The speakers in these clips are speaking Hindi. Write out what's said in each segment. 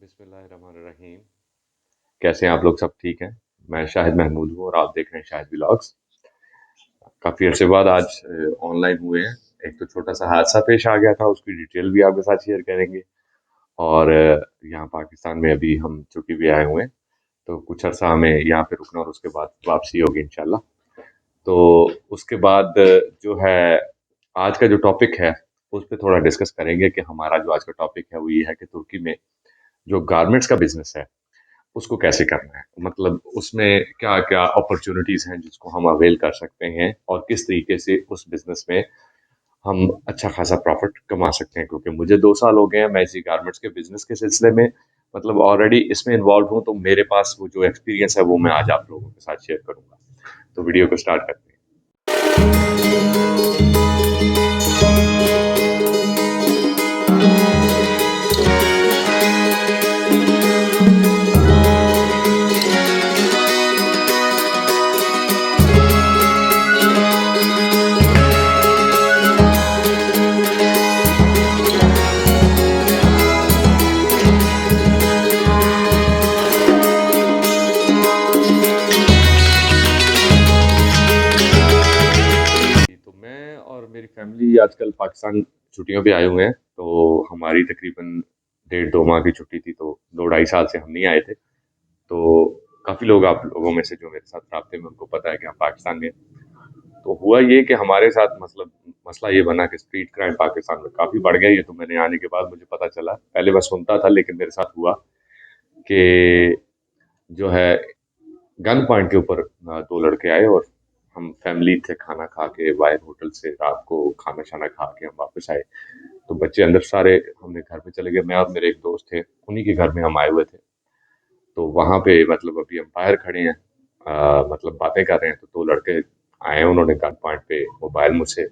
बिस्मिल्लाहिर्रहमानिर्रहीम। कैसे हैं आप लोग? सब ठीक हैं? मैं शाहिद महमूद हूँ और आप देख रहे हैं शाहिद व्लॉग्स। काफ़ी अरसे बाद आज ऑनलाइन हुए हैं। एक तो छोटा सा हादसा पेश आ गया था, उसकी डिटेल भी आपके साथ शेयर करेंगे। और यहाँ पाकिस्तान में अभी हम छुट्टी पे आए हुए हैं, तो कुछ अर्सा हमें यहाँ पे रुकना और उसके बाद वापसी होगी इंशाल्लाह। तो उसके बाद जो है आज का जो टॉपिक है उस पे थोड़ा डिस्कस करेंगे कि हमारा जो आज का टॉपिक है वो ये है कि तुर्की में जो गारमेंट्स का बिजनेस है उसको कैसे करना है, मतलब उसमें क्या क्या अपॉर्चुनिटीज हैं जिसको हम अवेल कर सकते हैं और किस तरीके से उस बिजनेस में हम अच्छा खासा प्रॉफिट कमा सकते हैं। क्योंकि मुझे 2 साल हो गए हैं मैं इसी गारमेंट्स के बिजनेस के सिलसिले में मतलब ऑलरेडी इसमें इन्वॉल्व हूँ, तो मेरे पास वो जो एक्सपीरियंस है वो मैं आज आप लोगों के साथ शेयर करूंगा। तो वीडियो को स्टार्ट करते हैं। तो मैं और मेरी फैमिली आजकल पाकिस्तान छुट्टियों पे आए हुए हैं। तो हमारी तकरीबन 1.5-2 माह की छुट्टी थी, तो 2-2.5 साल से हम नहीं आए थे। तो काफ़ी लोग आप लोगों में से जो मेरे साथ राब्ते में उनको पता है कि हम पाकिस्तान में हैं। तो हुआ ये कि हमारे साथ मतलब मसला ये बना कि स्ट्रीट क्राइम पाकिस्तान में काफ़ी बढ़ गया। ये तो मैंने आने के बाद मुझे पता चला, पहले मैं सुनता था लेकिन मेरे साथ हुआ कि जो है गन पॉइंट के ऊपर 2 लड़के आए और हम फैमिली थे, खाना खा के बाहर होटल से रात को खाना शाना खा के हम वापस आए। तो बच्चे अंदर सारे हमने घर पे चले गए, मैं और मेरे एक दोस्त थे, उन्हीं के घर में हम आए हुए थे। तो वहाँ पे मतलब अभी हम बाहर खड़े हैं, मतलब बातें कर रहे हैं, तो 2 लड़के आए, उन्होंने गन पॉइंट पे मोबाइल मुझसे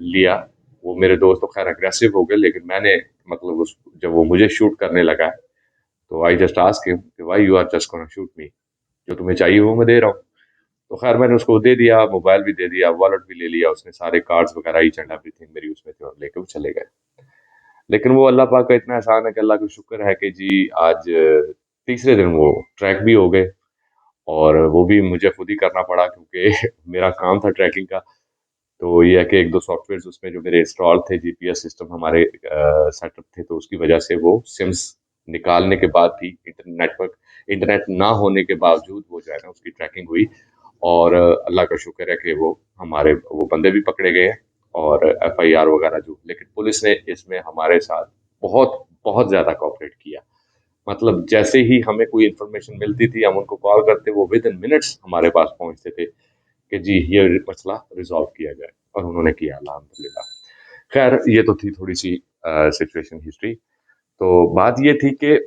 लिया। वो मेरे दोस्त तो खैर अग्रेसिव हो गए, लेकिन मैंने मतलब उस जब वो मुझे शूट करने लगा तो आई जस्ट आस्क हिम कि why you are just gonna shoot me, जो तुम्हें चाहिए वो मैं दे रहा हूँ। तो खैर मैंने उसको दे दिया, मोबाइल भी दे दिया, वॉलेट भी ले लिया उसने, सारे कार्ड्स वगैरह ईच एंड एवरीथिंग मेरी उसमें थे और लेके वो चले गए। लेकिन वो अल्लाह पाक का इतना एहसान है कि अल्लाह का शुक्र है कि जी आज तीसरे दिन वो ट्रैक भी हो गए और वो भी मुझे खुद ही करना पड़ा क्योंकि मेरा काम था ट्रैकिंग का। तो ये है कि 1-2 सॉफ्टवेयर्स उसमें जो मेरे इंस्टॉल थे, जीपीएस सिस्टम हमारे सेटअप थे, तो उसकी वजह से वो सिम्स निकालने के बाद भी इंटरनेट ना होने के बावजूद वो जो है ना उसकी ट्रैकिंग हुई। और अल्लाह का शुक्र है कि वो बंदे भी पकड़े गए हैं और एफआईआर वगैरह जो, लेकिन पुलिस ने इसमें हमारे साथ बहुत बहुत ज्यादा कोऑपरेट किया। मतलब जैसे ही हमें कोई इन्फॉर्मेशन मिलती थी हम उनको कॉल करते, वो विद इन मिनट्स हमारे पास पहुंचते थे कि जी ये मसला रिजॉल्व किया जाए, और उन्होंने किया अल्हम्दुलिल्लाह। खैर ये तो थी थोड़ी सी सिचुएशन हिस्ट्री। तो बात ये थी कि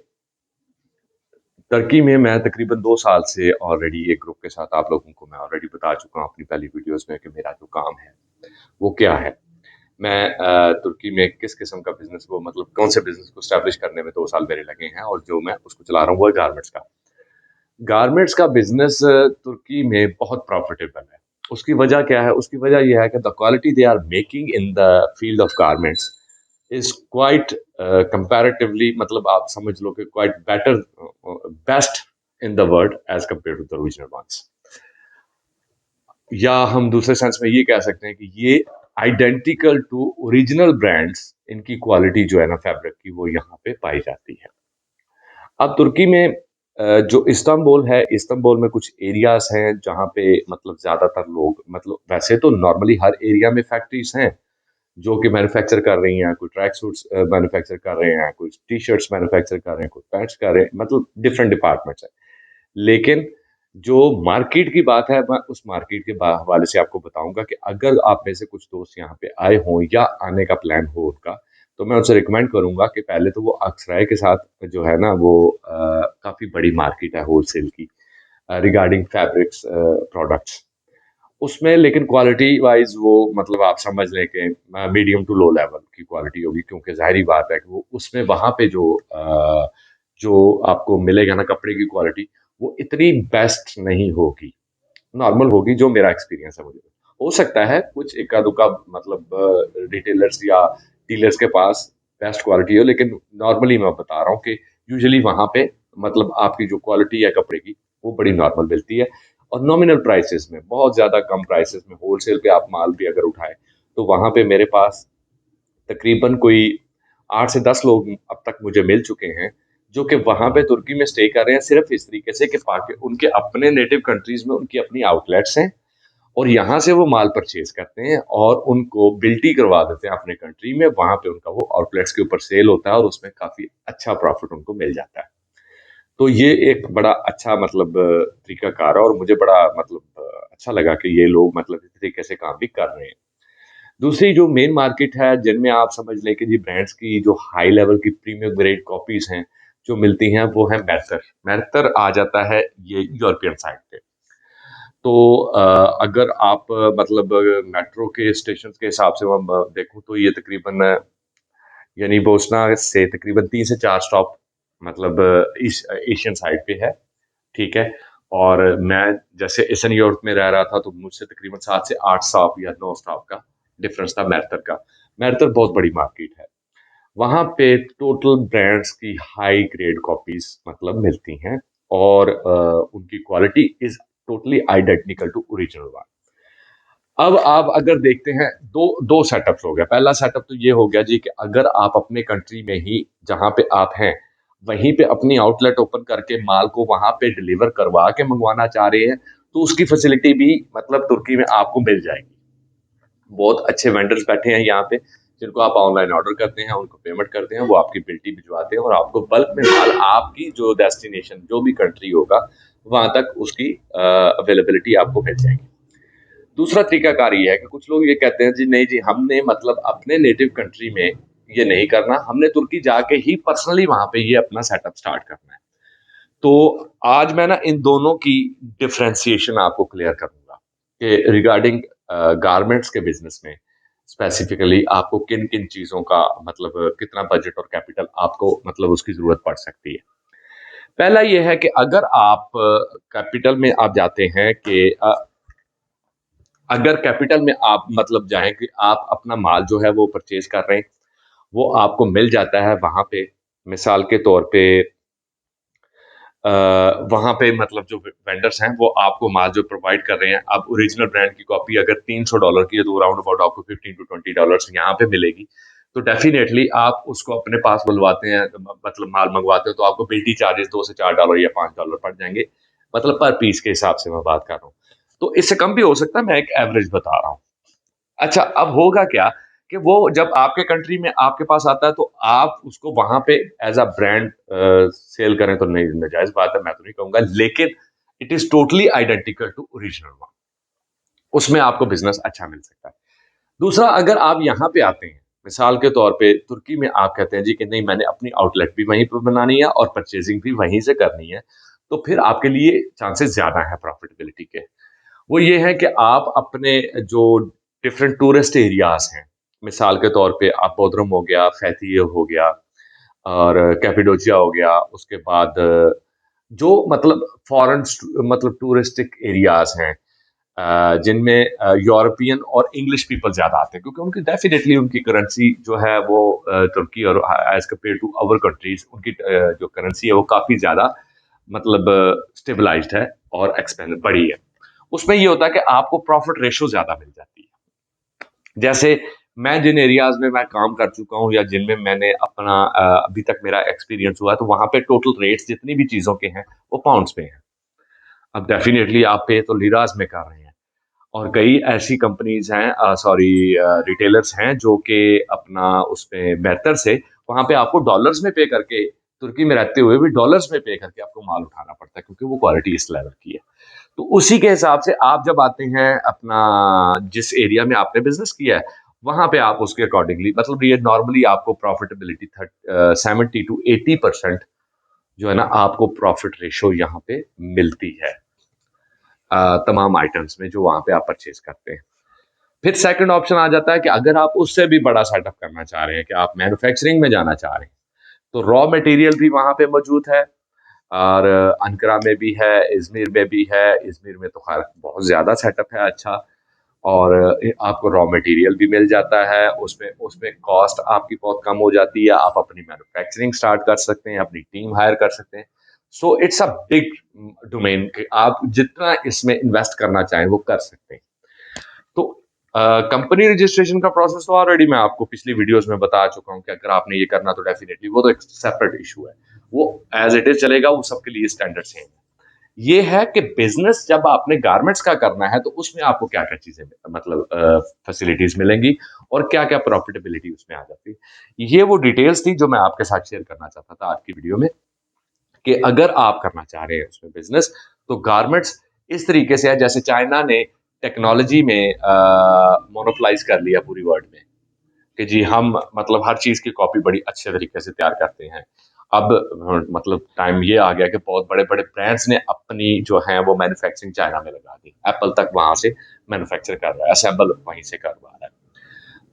तुर्की में मैं तकरीबन 2 साल से ऑलरेडी एक ग्रुप के साथ, आप लोगों को मैं ऑलरेडी बता चुका हूँ अपनी पहली वीडियोस में कि मेरा जो काम है वो क्या है। मैं तुर्की में किस किस्म का बिजनेस को, मतलब कौन से बिजनेस को स्टैब्लिश करने में 2 साल मेरे लगे हैं, और जो मैं उसको चला रहा हूँ वो है गारमेंट्स का बिजनेस। तुर्की में बहुत प्रॉफिटेबल है। उसकी वजह क्या है? उसकी वजह यह है कि the quality they are making in the field of garments is quite comparatively, मतलब आप समझ लो कि quite better, best in the world as compare to the original ones. या हम दूसरे सेंस में ये कह सकते हैं कि ये आइडेंटिकल टू ओरिजिनल ब्रांड्स, इनकी क्वालिटी जो है ना फैब्रिक की, वो यहाँ पे पाई जाती है। अब तुर्की में जो इस्तांबुल है, इस्तांबुल में कुछ एरियाज हैं जहाँ पे मतलब ज्यादातर लोग, मतलब वैसे तो नॉर्मली हर एरिया में फैक्ट्रीज हैं जो कि मैन्युफैक्चर कर रही हैं, कोई ट्रैक सूट्स मैन्युफैक्चर कर रहे हैं, कोई टी शर्ट्स मैन्युफैक्चर कर रहे हैं, कोई पैंट्स कर रहे हैं, मतलब डिफरेंट डिपार्टमेंट्स हैं। लेकिन जो मार्केट की बात है, मैं उस मार्केट के हवाले से आपको बताऊंगा कि अगर आप में से कुछ दोस्त यहाँ पे आए हों या आने का प्लान हो उनका, तो मैं उनसे रिकमेंड करूंगा कि पहले तो वो अक्सराय के साथ जो है ना वो काफ़ी बड़ी मार्केट है होलसेल की रिगार्डिंग फैब्रिक्स प्रोडक्ट्स उसमें, लेकिन क्वालिटी वाइज वो मतलब आप समझ लें कि मीडियम टू लो लेवल की क्वालिटी होगी, क्योंकि जाहिर बात है कि वो उसमें वहाँ पे जो आपको मिलेगा ना कपड़े की क्वालिटी, वो इतनी बेस्ट नहीं होगी, नॉर्मल होगी, जो मेरा एक्सपीरियंस है। मुझे हो सकता है कुछ इक्का दुक्का मतलब रिटेलर्स या डीलर्स के पास बेस्ट क्वालिटी हो, लेकिन नॉर्मली मैं बता रहा हूँ कि यूजुअली वहाँ पे मतलब आपकी जो क्वालिटी है कपड़े की, वो बड़ी नॉर्मल मिलती है और नॉमिनल प्राइसेज़ में, बहुत ज़्यादा कम प्राइसेज़ में होलसेल पे आप माल भी अगर उठाएँ, तो वहाँ पे मेरे पास तकरीबन कोई 8 से 10 लोग अब तक मुझे मिल चुके हैं, जो कि वहाँ पे तुर्की में स्टे कर रहे हैं सिर्फ़ इस तरीके से कि पाकि उनके अपने नेटिव कंट्रीज़ में उनकी अपनी आउटलेट्स हैं और यहाँ से वो माल परचेज़ करते हैं और उनको बिल्टी करवा देते हैं अपने कंट्री में, वहाँ पे उनका वो आउटलेट्स के ऊपर सेल होता है और उसमें काफ़ी अच्छा प्रॉफ़िट उनको मिल जाता है। तो ये एक बड़ा अच्छा मतलब तरीकाकार है और मुझे बड़ा मतलब अच्छा लगा कि ये लोग मतलब इस तरीके से काम भी कर रहे हैं। दूसरी जो मेन मार्केट है जिनमें आप समझ लें कि जी ब्रांड्स की जो हाई लेवल की प्रीमियम ग्रेड कॉपीज़ हैं, जो मिलती हैं वो है मेर्तर। मेर्तर आ जाता है ये यूरोपियन साइड पे। तो अगर आप मतलब मेट्रो के स्टेशंस के हिसाब से हम देखूँ तो ये तकरीबन यानी बोस्ना से तकरीबन 3 से 4 स्टॉप मतलब एशियन साइड पे है, ठीक है? और मैं जैसे ईस्टर्न यूरोप में रह रहा था तो मुझसे तकरीबन 7 से 8 स्टॉप या 9 स्टॉप का डिफरेंस था मेर्तर का। मेर्तर बहुत बड़ी मार्केट है। वहाँ पे टोटल ब्रांड्स की हाई ग्रेड कॉपीज़ मतलब मिलती हैं और उनकी quality is totally identical to original one. अब आप अगर देखते हैं 2 सेटअप्स हो गया। पहला सेटअप तो ये हो गया जी कि अगर आप अपने कंट्री में ही जहाँ पे आप हैं, वहीं पे अपनी आउटलेट ओपन करके माल को वहाँ पे डिलीवर करवा के मँगवाना चाह रहे हैं, तो उसकी फैसिलिटी भी मतलब तुर्की में आपको मिल जाएगी। बहुत अच्छे वेंडर्स बैठे हैं यहाँ पे, जिनको आप ऑनलाइन ऑर्डर करते हैं, उनको पेमेंट करते हैं, वो आपकी बिल्टी भिजवाते हैं और आपको बल्क में माल आपकी जो डेस्टिनेशन जो भी कंट्री होगा, वहाँ तक उसकी अवेलेबिलिटी आपको मिल जाएगी। दूसरा तरीकाकार ये है कि कुछ लोग ये कहते हैं जी नहीं जी हमने मतलब अपने नेटिव कंट्री में ये नहीं करना, हमने तुर्की जाके ही पर्सनली वहाँ पे ये अपना सेटअप स्टार्ट करना है। तो आज मैं ना इन दोनों की डिफरेंशिएशन आपको क्लियर करूँगा कि रिगार्डिंग गारमेंट्स के बिज़नेस में स्पेसिफिकली आपको किन-किन चीज़ों का मतलब कितना बजट और कैपिटल आपको मतलब उसकी ज़रूरत पड़ सकती है। पहला ये है कि अगर आप कैपिटल में आप जाते हैं कि अगर कैपिटल में आप मतलब जाएँ कि आप अपना माल जो है वो परचेज़ कर रहे हैं, वो आपको मिल जाता है वहाँ पे। मिसाल के तौर पे अ, वहाँ पे मतलब जो वेंडर्स हैं वो आपको माल जो प्रोवाइड कर रहे हैं, अब ओरिजिनल ब्रांड की कॉपी अगर $300 की है तो राउंड अबाउट आपको 15 टू $20 यहाँ पे मिलेगी। तो डेफ़िनेटली आप उसको अपने पास बुलवाते हैं मतलब माल मँगवाते हो तो आपको बिल्टी चार्जेज़ 2 से $4 या $5 पड़ जाएँगे, मतलब पर पीस के हिसाब से मैं बात कर रहा हूँ। तो इससे कम भी हो सकता है, मैं एक एवरेज बता रहा हूँ। अच्छा, अब होगा क्या कि वो जब आपके कंट्री में आपके पास आता है तो आप उसको वहाँ पे एज़ अ ब्रांड सेल करें तो नहीं नाजायज़ बात है, मैं तो नहीं कहूँगा, लेकिन it is totally identical to original one. उसमें आपको बिज़नेस अच्छा मिल सकता है। दूसरा अगर आप यहाँ पे आते हैं, मिसाल के तौर पे तुर्की में आप कहते हैं जी कि नहीं मैंने अपनी आउटलेट भी वहीं पे बनानी है और परचेज़िंग भी वहीं से करनी है, तो फिर आपके लिए चांसेस ज़्यादा है प्रॉफिटेबिलिटी के। वो ये है कि आप अपने जो डिफरेंट टूरिस्ट एरियाज़ हैं, मिसाल के तौर पे आप बोदरम हो गया, फैथिये हो गया और कैपेडोचिया हो गया, उसके बाद जो मतलब फॉरेन मतलब टूरिस्टिक एरियाज़ हैं जिनमें यूरोपियन और इंग्लिश पीपल ज़्यादा आते हैं क्योंकि उनकी डेफिनेटली उनकी करेंसी जो है वो तुर्की और as compare to our countries उनकी जो करेंसी है वो काफ़ी ज़्यादा मतलब स्टेबलाइज़्ड है और एक्सपेंड बड़ी है। उसमें ये होता है कि आपको प्रॉफिट रेशो ज़्यादा मिल जाती है। जैसे मैं जिन एरियाज़ में मैं काम कर चुका हूँ या जिनमें मैंने अपना अभी तक मेरा एक्सपीरियंस हुआ है, तो वहाँ पे टोटल रेट्स जितनी भी चीज़ों के हैं, वो पाउंड्स में हैं। अब डेफ़िनेटली आप पे तो लिराज़ में कर रहे हैं और कई ऐसी कंपनीज़ हैं सॉरी रिटेलर्स हैं जो कि अपना उसमें बेहतर से वहाँ पे आपको डॉलर्स में पे करके तुर्की में रहते हुए भी डॉलर्स में पे करके आपको माल उठाना पड़ता है क्योंकि वो क्वालिटी इस लेवल की है। तो उसी के हिसाब से आप जब आते हैं अपना जिस एरिया में आपने बिज़नेस किया है, वहाँ पे आप उसके अकॉर्डिंगली मतलब ये नॉर्मली आपको प्रॉफिटेबिलिटी 70 टू 80% जो है ना आपको प्रॉफिट रेशो यहाँ पे मिलती है तमाम आइटम्स में जो वहाँ पे आप परचेज़ करते हैं। फिर सेकंड ऑप्शन आ जाता है कि अगर आप उससे भी बड़ा सेटअप करना चाह रहे हैं कि आप मैन्युफैक्चरिंग में जाना चाह रहे हैं, तो रॉ मटेरियल भी वहाँ पे मौजूद है और अनकरा में भी है, इज़मिर में भी है। इज़मिर में तो ख़ैर बहुत ज़्यादा सेटअप है अच्छा और आपको रॉ मटेरियल भी मिल जाता है, उसमें उसमें कॉस्ट आपकी बहुत कम हो जाती है, आप अपनी मैन्युफैक्चरिंग स्टार्ट कर सकते हैं, अपनी टीम हायर कर सकते हैं। So it's a big domain कि आप जितना इसमें इन्वेस्ट करना चाहें वो कर सकते हैं। तो कंपनी रजिस्ट्रेशन का प्रोसेस तो ऑलरेडी मैं आपको पिछली वीडियोस में बता चुका हूँ कि अगर आपने ये करना तो डेफिनेटली वो तो एक सेपरेट इशू है, वो एज इट इज चलेगा, वो सबके लिए स्टैंडर्ड सेम है। ये है कि बिजनेस जब आपने गारमेंट्स का करना है तो उसमें आपको क्या क्या चीजें मतलब फैसिलिटीज मिलेंगी और क्या क्या प्रॉफिटेबिलिटी उसमें आ जाती है। ये वो डिटेल्स थी जो मैं आपके साथ शेयर करना चाहता था आज की वीडियो में, कि अगर आप करना चाह रहे हैं उसमें बिजनेस, तो गारमेंट्स इस तरीके से है जैसे चाइना ने टेक्नोलॉजी में मोनोपोलाइज कर लिया पूरी वर्ल्ड में, कि जी हम मतलब हर चीज की कॉपी बड़ी अच्छे तरीके से तैयार करते हैं। अब मतलब टाइम ये आ गया कि बहुत बड़े बड़े ब्रांड्स ने अपनी जो है वो मैन्युफैक्चरिंग चाइना में लगा दी, एप्पल तक वहां से मैन्युफैक्चर कर रहा है, असेंबल वहीं से करवा रहा है।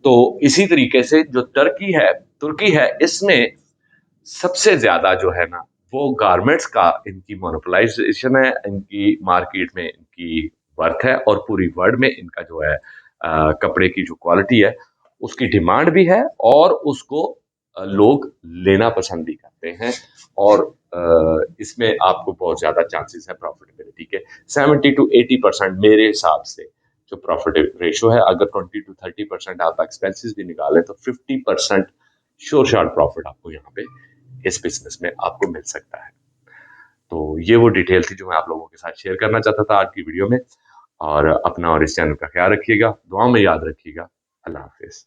तो इसी तरीके से जो तुर्की है, इसमें सबसे ज्यादा जो है ना वो गारमेंट्स का इनकी मोनोपोलाइजेशन है, इनकी मार्केट में इनकी वर्थ है, और पूरी वर्ल्ड में इनका जो है कपड़े की जो क्वालिटी है उसकी डिमांड भी है, और उसको लोग लेना पसंद भी करते हैं। और इसमें आपको बहुत ज्यादा चांसेस है प्रॉफिटेबिलिटी के, 70 to 80% मेरे हिसाब से जो प्रॉफिट रेशो है। अगर 20 to 30% आप एक्सपेंसेस भी निकालें तो 50% श्योर शॉर्ट प्रॉफिट आपको यहाँ पे इस बिजनेस में आपको मिल सकता है। तो ये वो डिटेल थी जो मैं आप लोगों के साथ शेयर करना चाहता था आज की वीडियो में। और अपना और इस चैनल का ख्याल रखिएगा, दुआ में याद रखिएगा। अल्लाह हाफिज।